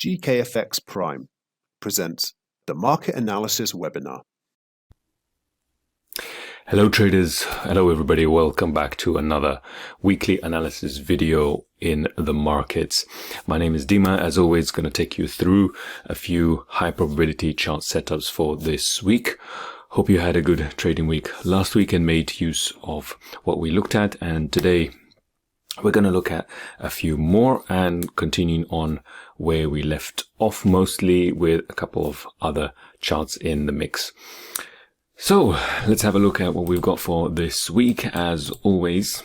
GKFX Prime presents the Market Analysis Webinar. Hello traders, hello everybody, welcome back to another weekly analysis video in the markets. My name is Dima, as always going to take you through a few high probability chart setups for this week. Hope you had a good trading week last week and made use of what we looked at, and today we're going to look at a few more and continuing on where we left off, mostly with a couple of other charts in the mix. So let's have a look at what we've got for this week. As always,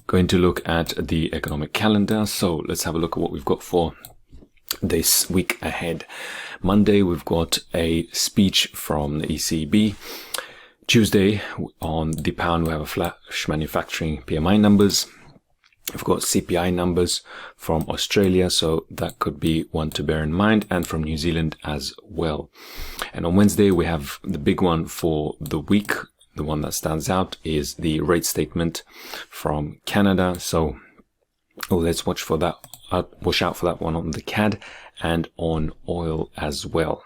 going to look at the economic calendar. So let's have a look at what we've got for this week ahead. Monday, we've got a speech from the ECB. Tuesday, on the pound, we have a flash manufacturing PMI numbers. We've got CPI numbers from Australia, so that could be one to bear in mind, and from New Zealand as well. And on Wednesday, we have the big one for the week. The one that stands out is the rate statement from Canada. So let's watch for that. Watch out for that one on the CAD and on oil as well.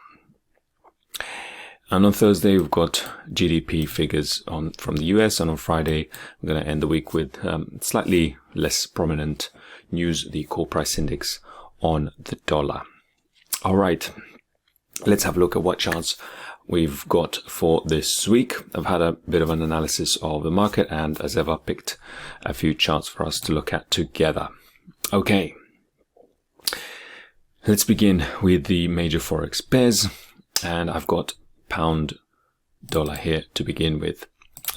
And on Thursday, we've got GDP figures from the US, and on Friday, I'm going to end the week with slightly less prominent news, the core price index on the dollar. All right, let's have a look at what charts we've got for this week. I've had a bit of an analysis of the market and, as ever, picked a few charts for us to look at together. Okay, let's begin with the major forex pairs, and I've got pound dollar here to begin with.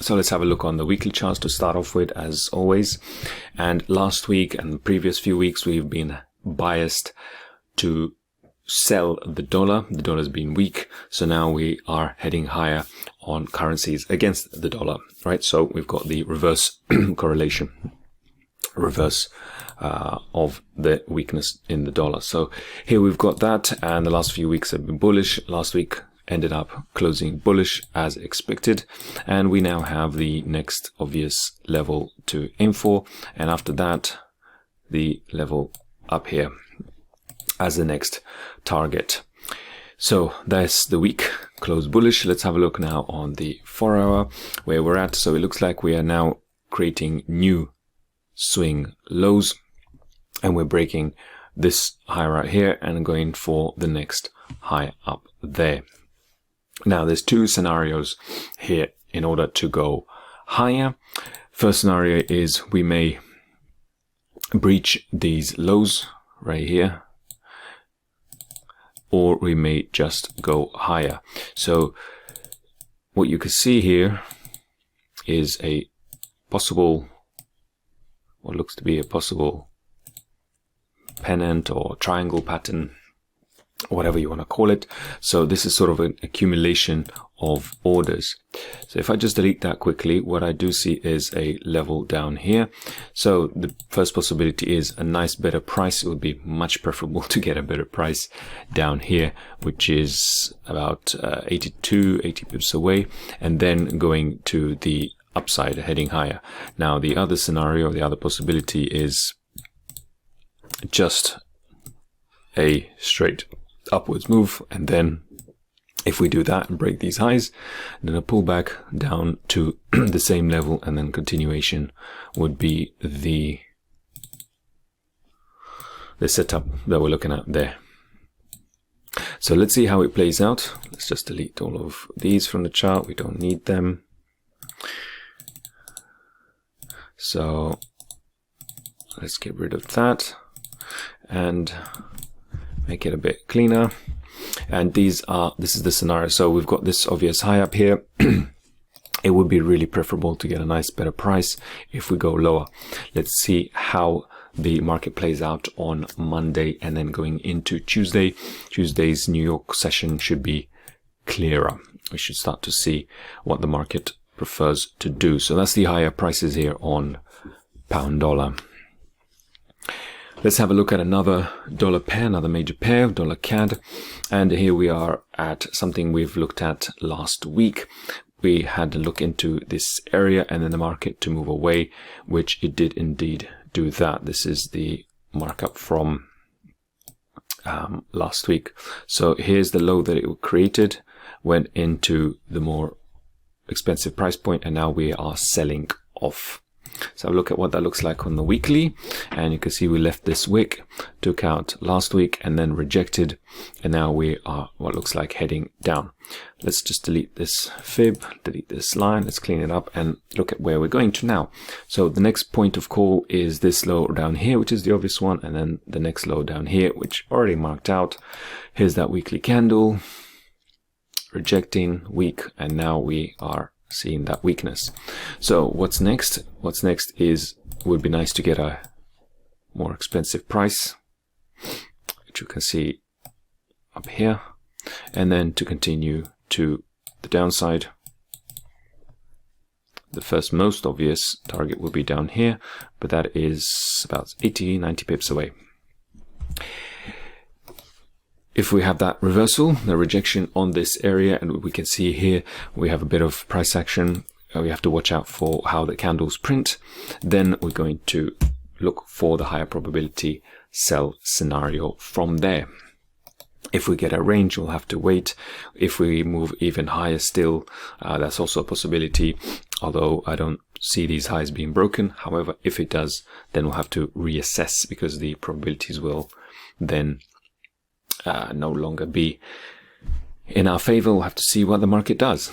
So let's have a look on the weekly charts to start off with, as always. And last week and the previous few weeks, we've been biased to sell the dollar. The dollar's been weak, so now we are heading higher on currencies against the dollar, right? So we've got the reverse correlation, reverse of the weakness in the dollar. So here we've got that, and the last few weeks have been bullish. Last week ended up closing bullish as expected, and we now have the next obvious level to aim for, and after that the level up here as the next target. So that's the week closed bullish. Let's have a look now on the 4-hour where we're at. So it looks like we are now creating new swing lows, and we're breaking this high right here and going for the next high up there. Now, there's two scenarios here in order to go higher. First scenario is we may breach these lows right here, or we may just go higher. So what you can see here is a possible, what looks to be a possible pennant or triangle pattern, whatever you want to call it. So this is sort of an accumulation of orders. So if I just delete that quickly, what I do see is a level down here. So the first possibility is a nice better price. It would be much preferable to get a better price down here, which is about 80 pips away, and then going to the upside, heading higher. Now the other scenario, the other possibility is just a straight upwards move, and then if we do that and break these highs, then a pullback down to the same level, and then continuation would be the setup that we're looking at there. So let's see how it plays out. Let's just delete all of these from the chart. We don't need them. So let's get rid of that and make it a bit cleaner. And this is the scenario. So we've got this obvious high up here. It would be really preferable to get a nice better price if we go lower. Let's see how the market plays out on Monday, and then going into Tuesday. Tuesday's New York session should be clearer. We should start to see what the market prefers to do. So that's the higher prices here on pound dollar. Let's have a look at another dollar pair, another major pair, dollar CAD. And here we are at something we've looked at last week. We had to look into this area and then the market to move away, which it did indeed do that. This is the markup from last week. So here's the low that it created, went into the more expensive price point, and now we are selling off. So look at what that looks like on the weekly, and you can see we left this wick, took out last week and then rejected, and now we are what looks like heading down. Let's just delete this fib, delete this line, let's clean it up and look at where we're going to now. So the next point of call is this low down here, which is the obvious one, and then the next low down here, which already marked out. Here's that weekly candle, rejecting, weak, and now we are seeing that weakness. So what's next? What's next is, would be nice to get a more expensive price, which you can see up here, and then to continue to the downside. The first most obvious target will be down here, but that is about 80-90 pips away. If we have that reversal, the rejection on this area, and we can see here we have a bit of price action, we have to watch out for how the candles print, then we're going to look for the higher probability sell scenario from there. If we get a range, we'll have to wait. If we move even higher still, that's also a possibility, although I don't see these highs being broken. However, if it does, then we'll have to reassess, because the probabilities will then no longer be in our favor. We'll have to see what the market does.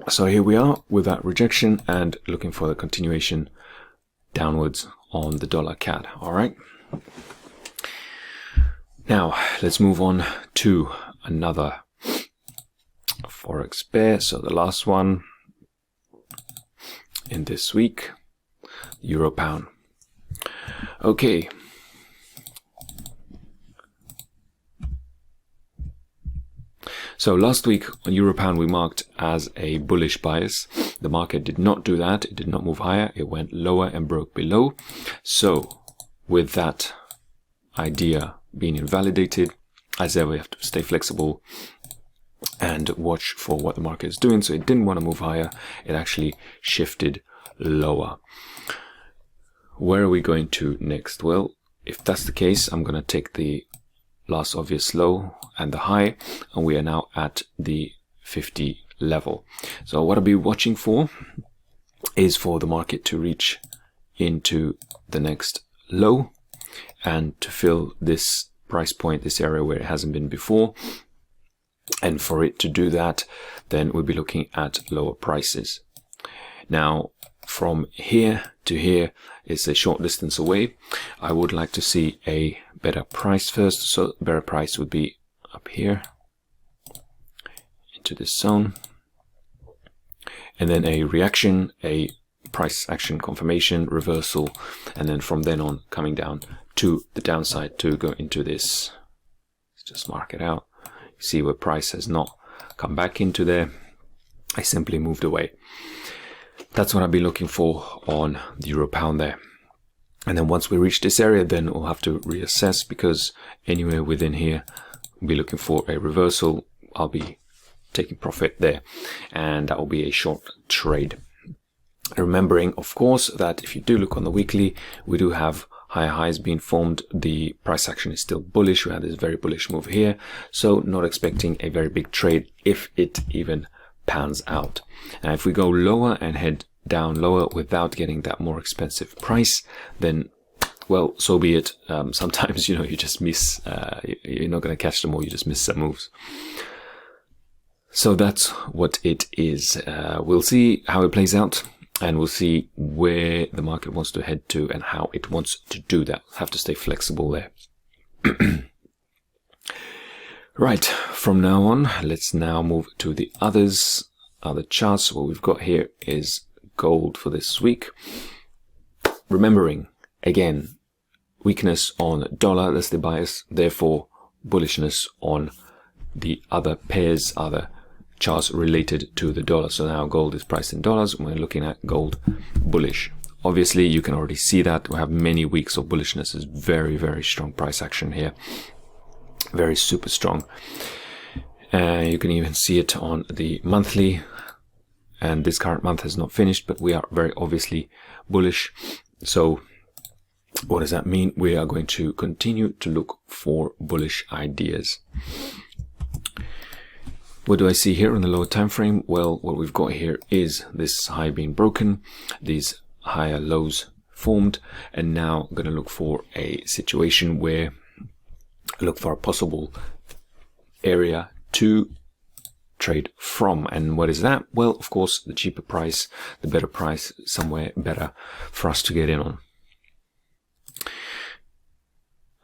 So here we are with that rejection and looking for the continuation downwards on the dollar CAD. All right. Now let's move on to another Forex pair. So the last one in this week, Euro Pound. Okay. So last week on Euro Pound we marked as a bullish bias. The market did not do that. It did not move higher. It went lower and broke below. So with that idea being invalidated, as ever, we have to stay flexible and watch for what the market is doing. So it didn't want to move higher. It actually shifted lower. Where are we going to next? Well, if that's the case, I'm going to take the last obvious low and the high, and we are now at the 50 level. So what I'll be watching for is for the market to reach into the next low and to fill this price point, this area where it hasn't been before. And for it to do that, then we'll be looking at lower prices. Now, from here to here is a short distance away. I would like to see a better price first. So better price would be up here into this zone, and then a reaction, a price action confirmation, reversal, and then from then on coming down to the downside to go into this. Let's just mark it out. See where price has not come back into there. I simply moved away. That's what I'll be looking for on the Euro Pound there. And then once we reach this area, then we'll have to reassess, because anywhere within here, we'll be looking for a reversal. I'll be taking profit there, and that will be a short trade. Remembering, of course, that if you do look on the weekly, we do have higher highs being formed. The price action is still bullish. We had this very bullish move here, so not expecting a very big trade if it even pans out. And if we go lower and head down lower without getting that more expensive price, then, well, so be it. Sometimes, you just miss, you're not going to catch them all, you just miss some moves. So that's what it is. We'll see how it plays out, and we'll see where the market wants to head to and how it wants to do that. Have to stay flexible there. Right, from now on, let's now move to the other charts. What we've got here is gold for this week. Remembering, again, weakness on dollar, that's the bias, therefore bullishness on the other pairs, other charts related to the dollar. So now gold is priced in dollars, and we're looking at gold bullish. Obviously, you can already see that we have many weeks of bullishness. It's very, very strong price action here. Very super strong. You can even see it on the monthly, and this current month has not finished, but we are very obviously bullish. So What does that mean? We are going to continue to look for bullish ideas. What do I see here in the lower time frame? Well, what we've got here is this high being broken, these higher lows formed, and now I'm going to look for a situation where I look for a possible area to trade from. And what is that? Well, of course, the cheaper price, the better price, somewhere better for us to get in on.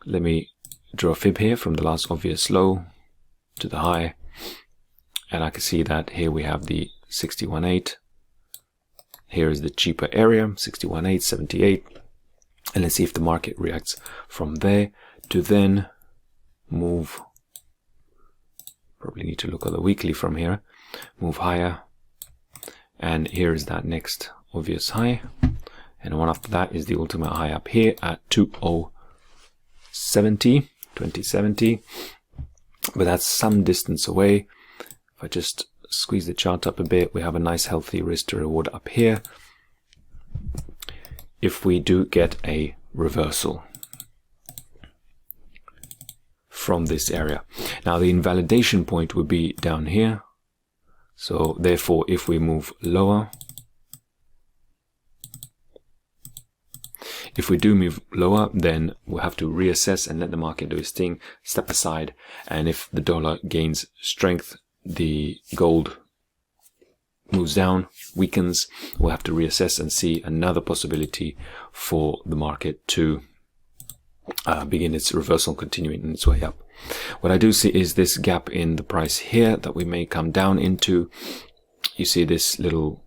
Let me draw a fib here from the last obvious low to the high, and I can see that here we have the 61.8. Here is the cheaper area, 61.8, 78, and let's see if the market reacts from there to then move. Probably need to look at the weekly from here, move higher, and here is that next obvious high, and one after that is the ultimate high up here at 2070, but that's some distance away. If I just squeeze the chart up a bit, we have a nice healthy risk to reward up here if we do get a reversal from this area. Now the invalidation point would be down here, so therefore if we move lower, if we do move lower, then we'll have to reassess and let the market do its thing, step aside, and if the dollar gains strength, the gold moves down, weakens, we'll have to reassess and see another possibility for the market to begin its reversal, continuing in its way up. What I do see is this gap in the price here that we may come down into. You see this little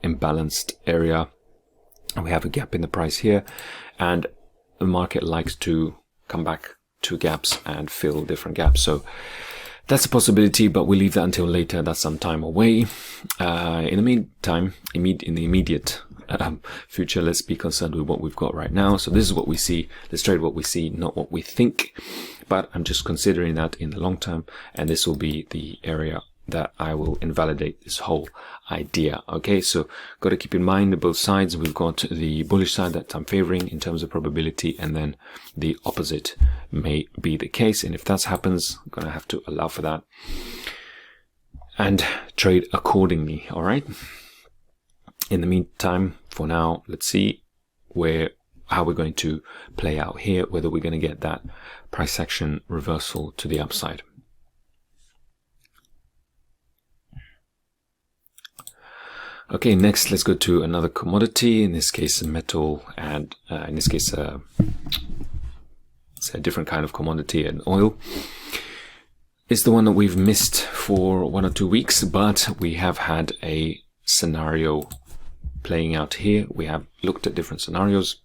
imbalanced area, and we have a gap in the price here, and the market likes to come back to gaps and fill different gaps. So that's a possibility, but we'll leave that until later. That's some time away. In the meantime, in the immediate future, let's be concerned with what we've got right now. So this is what we see. Let's trade what we see, not what we think. But I'm just considering that in the long term, and this will be the area that I will invalidate this whole idea. Okay, so got to keep in mind both sides. We've got the bullish side that I'm favoring in terms of probability, and then the opposite may be the case. And if that happens, I'm going to have to allow for that and trade accordingly. All right. In the meantime, for now, let's see how we're going to play out here, whether we're going to get that price action reversal to the upside. Okay, next let's go to another commodity, in this case a metal, and in this case it's a different kind of commodity, and oil. It's the one that we've missed for 1 or 2 weeks, but we have had a scenario playing out here. We have looked at different scenarios,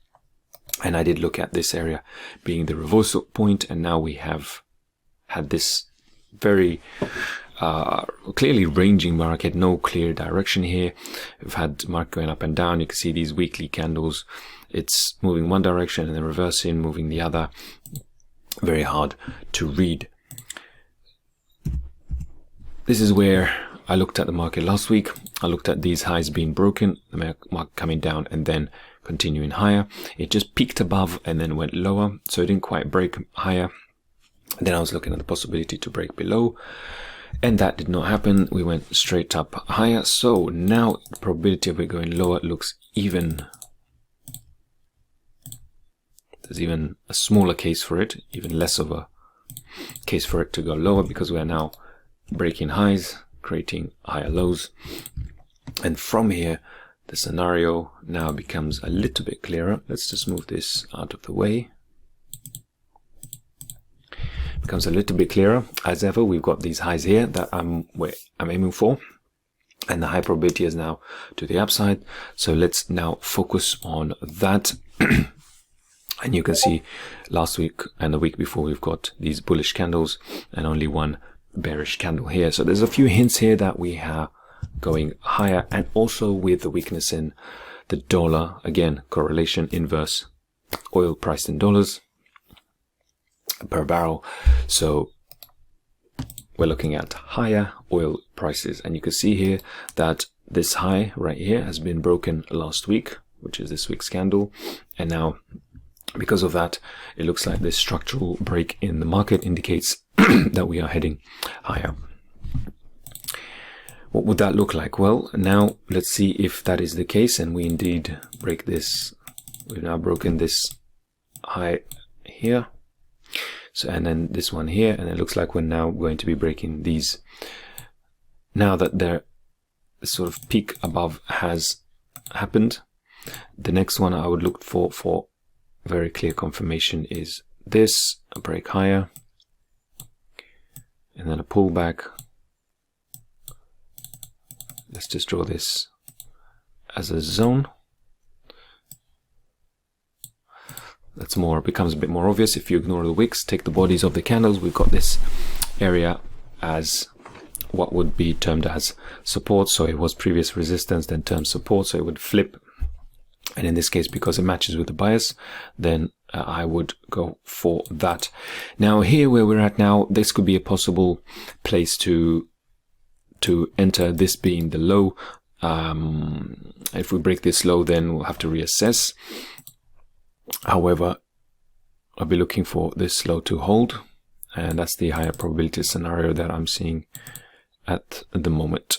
and I did look at this area being the reversal point, and now we have had this very clearly ranging market, no clear direction here. We've had market going up and down. You can see these weekly candles. It's moving one direction and then reversing, moving the other. Very hard to read. This is where I looked at the market last week. I looked at these highs being broken, the market coming down and then continuing higher. It just peaked above and then went lower, so it didn't quite break higher. Then I was looking at the possibility to break below, and that did not happen. We went straight up higher. So now the probability of it going lower looks even. There's even a smaller case for it, even less of a case for it to go lower, because we are now breaking highs, creating higher lows. And from here, the scenario now becomes a little bit clearer. Let's just move this out of the way. Becomes a little bit clearer. As ever, we've got these highs here that I'm aiming for, and the high probability is now to the upside. So let's now focus on that. And you can see last week and the week before, we've got these bullish candles and only one bearish candle here. So there's a few hints here that we are going higher, and also with the weakness in the dollar, again, correlation inverse, oil priced in dollars per barrel. So we're looking at higher oil prices, and you can see here that this high right here has been broken last week, which is this week's candle, and now Because of that, it looks like this structural break in the market indicates that we are heading higher. What would that look like? Well, now let's see if that is the case, and we indeed break this. We've now broken this high here, so, and then this one here, and it looks like we're now going to be breaking these. Now that the sort of peak above has happened, the next one I would look for very clear confirmation is this, a break higher, and then a pullback. Let's just draw this as a zone. That's more, becomes a bit more obvious if you ignore the wicks, take the bodies of the candles. We've got this area as what would be termed as support. So it was previous resistance, then termed support. So it would flip. And in this case, because it matches with the bias, then I would go for that. Now here where we're at now, this could be a possible place to enter, this being the low. If we break this low, then we'll have to reassess. However, I'll be looking for this low to hold, and that's the higher probability scenario that I'm seeing at the moment.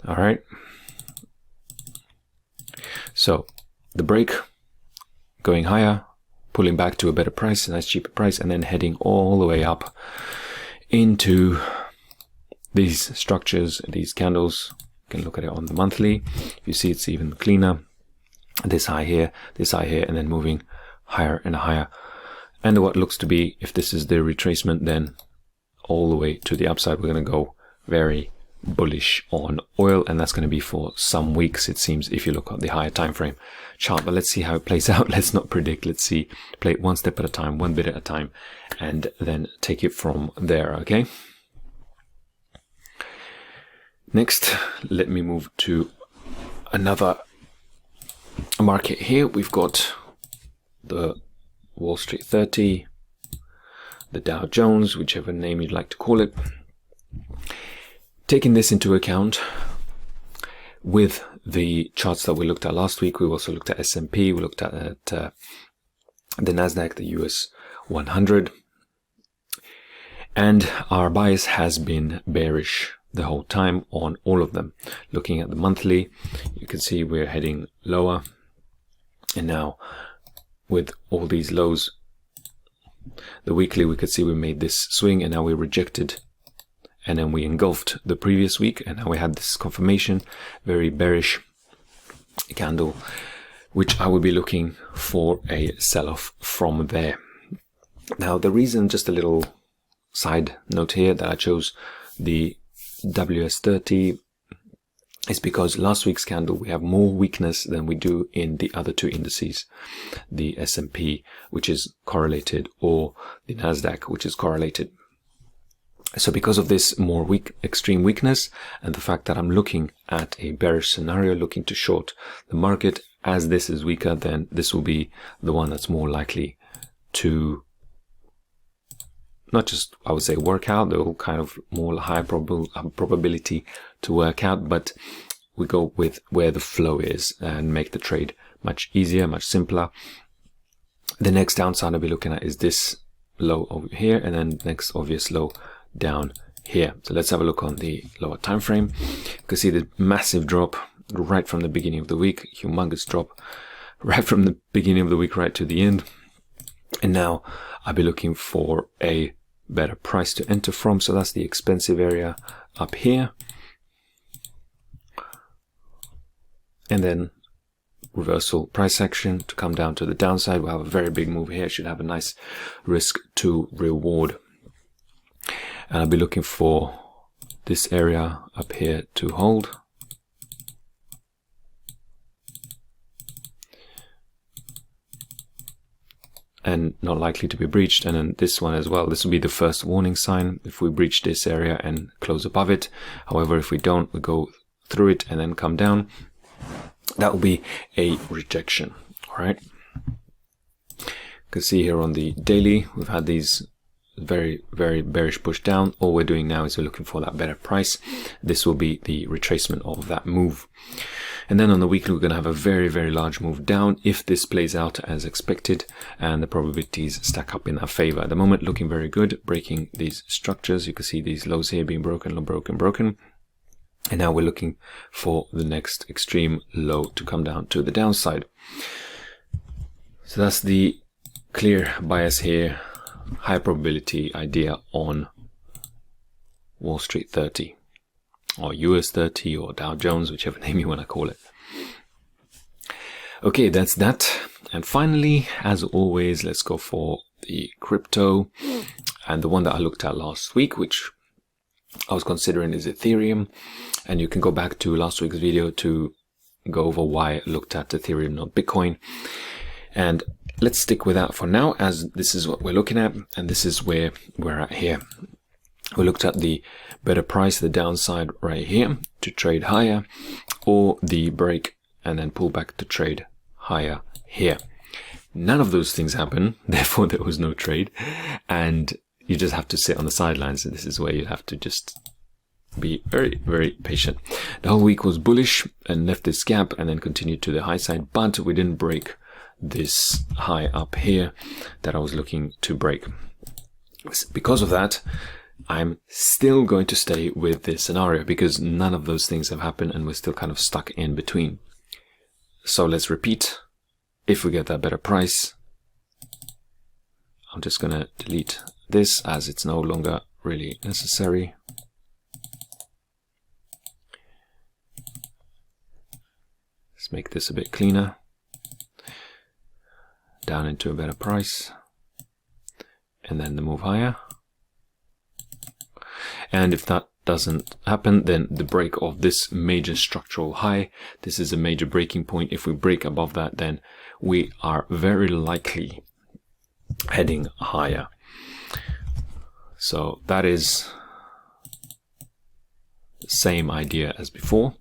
All right. So the break going higher, pulling back to a better price, a nice cheaper price, and then heading all the way up into these structures, these candles. You can look at it on the monthly. You see it's even cleaner. This high here, and then moving higher and higher. And what looks to be, if this is the retracement, then all the way to the upside. We're going to go very bullish on oil, and that's going to be for some weeks, it seems, if you look at the higher time frame chart. But let's see how it plays out. Let's not predict. Let's see, play it one step at a time, one bit at a time, and then take it from there. Okay, next let me move to another market. Here we've got the Wall Street 30, the Dow Jones, whichever name you'd like to call it. Taking this into account, with the charts that we looked at last week, we also looked at S&P, we looked at the Nasdaq, the US 100, and our bias has been bearish the whole time on all of them. Looking at the monthly, you can see we're heading lower, and now with all these lows, the weekly, we could see we made this swing, and now we rejected, and then we engulfed the previous week, and now we had this confirmation, very bearish candle, which I would be looking for a sell-off from there. Now the reason, just a little side note here, that I chose the WS30 is because last week's candle we have more weakness than we do in the other two indices, the S&P, which is correlated, or the Nasdaq, which is correlated. So because of this more extreme weakness, and the fact that I'm looking at a bearish scenario, looking to short the market, as this is weaker, then this will be the one that's more likely to not just, I would say, work out. They're all kind of more high probability to work out, but we go with where the flow is and make the trade much easier, much simpler. The next downside I'll be looking at is this low over here, and then next obvious low down here. So let's have a look on the lower time frame. You can see the massive drop right from the beginning of the week, humongous drop right from the beginning of the week right to the end. And now I'll be looking for a better price to enter from. So that's the expensive area up here, and then reversal price action to come down to the downside. We'll have a very big move here, should have a nice risk to reward, and I'll be looking for this area up here to hold. And not likely to be breached, and then this one as well. This will be the first warning sign if we breach this area and close above it. However, if we don't, we go through it and then come down, that will be a rejection. All right, you can see here on the daily we've had these very bearish push down. All we're doing now is we're looking for that better price. This will be the retracement of that move. And then on the weekly, we're going to have a very, very large move down if this plays out as expected and the probabilities stack up in our favor. At the moment, looking very good, breaking these structures. You can see these lows here being broken, broken. And now we're looking for the next extreme low to come down to the downside. So that's the clear bias here, high probability idea on Wall Street 30 or US 30 or Dow Jones, whichever name you want to call it. Okay, that's that. And finally, as always, let's go for the crypto, and the one that I looked at last week, which I was considering, is Ethereum. And you can go back to last week's video to go over why I looked at Ethereum, not Bitcoin. And let's stick with that for now, as this is what we're looking at, and this is where we're at here. We looked at the better price, the downside right here to trade higher, or the break and then pull back to trade higher here. None of those things happen, therefore there was no trade, and you just have to sit on the sidelines. And this is where you have to just be very, very patient. The whole week was bullish and left this gap and then continued to the high side, but we didn't break this high up here that I was looking to break. Because of that, I'm still going to stay with this scenario because none of those things have happened and we're still kind of stuck in between. So let's repeat. If we get that better price, I'm just going to delete this as it's no longer really necessary. Let's make this a bit cleaner. Down into a better price. And then the move higher. And if that doesn't happen, then the break of this major structural high, this is a major breaking point. If we break above that, then we are very likely heading higher. So that is the same idea as before.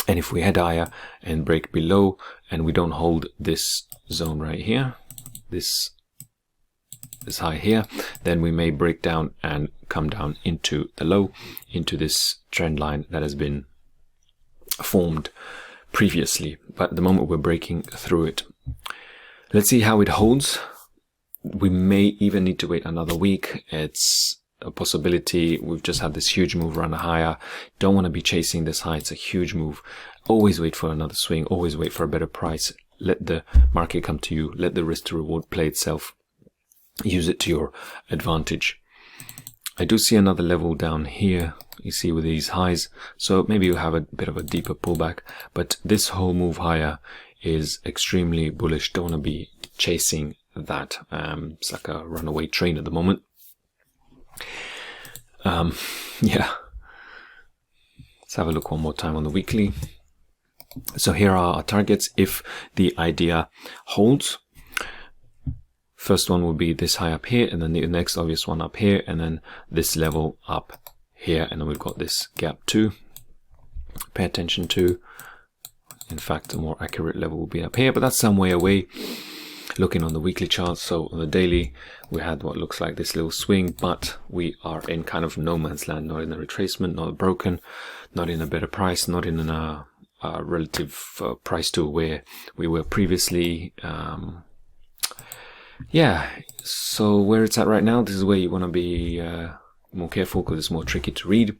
And if we head higher and break below and we don't hold this zone right here, this high here, then we may break down and come down into the low, into this trend line that has been formed previously. But at the moment we're breaking through it. Let's see how it holds. We may even need to wait another week. It's a possibility. We've just had this huge move run higher. Don't want to be chasing this high. It's a huge move. Always wait for another swing. Always wait for a better price. Let the market come to you. Let the risk to reward play itself. Use it to your advantage. I do see another level down here, you see, with these highs, so maybe you have a bit of a deeper pullback, but this whole move higher is extremely bullish. Don't want to be chasing that. It's like a runaway train at the moment. Yeah, let's have a look one more time on the weekly. So here are our targets if the idea holds. First one will be this high up here, and then the next obvious one up here, and then this level up here, and then we've got this gap too. Pay attention to. In fact, a more accurate level will be up here, but that's some way away. Looking on the weekly chart, so on the daily, we had what looks like this little swing, but we are in kind of no man's land, not in a retracement, not broken, not in a better price, not in a relative price to where we were previously. Yeah, so where it's at right now, this is where you want to be more careful because it's more tricky to read,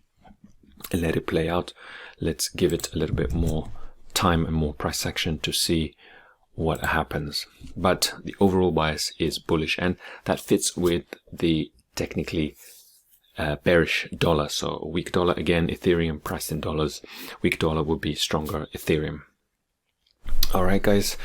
and let it play out. Let's give it a little bit more time and more price action to see what happens. But the overall bias is bullish, and that fits with the technically bearish dollar. So a weak dollar, again, Ethereum priced in dollars. Weak dollar would be stronger Ethereum. All right, guys.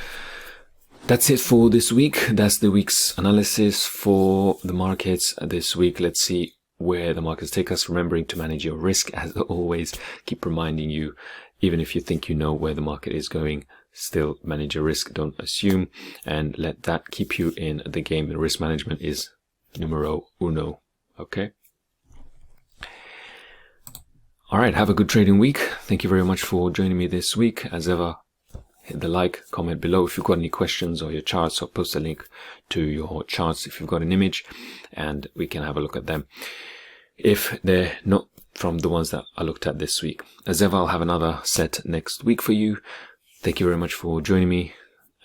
That's it for this week. That's the week's analysis for the markets this week. Let's see where the markets take us. Remembering to manage your risk, as always. Keep reminding you, even if you think you know where the market is going, still manage your risk. Don't assume, and let that keep you in the game. The risk management is numero uno. Okay? All right. Have a good trading week. Thank you very much for joining me this week. As ever, hit the like, comment below if you've got any questions or your charts, or post a link to your charts if you've got an image, and we can have a look at them. If they're not from the ones that I looked at this week. As ever, I'll have another set next week for you. Thank you very much for joining me,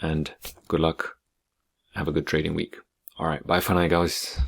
and good luck. Have a good trading week. All right, bye for now, guys.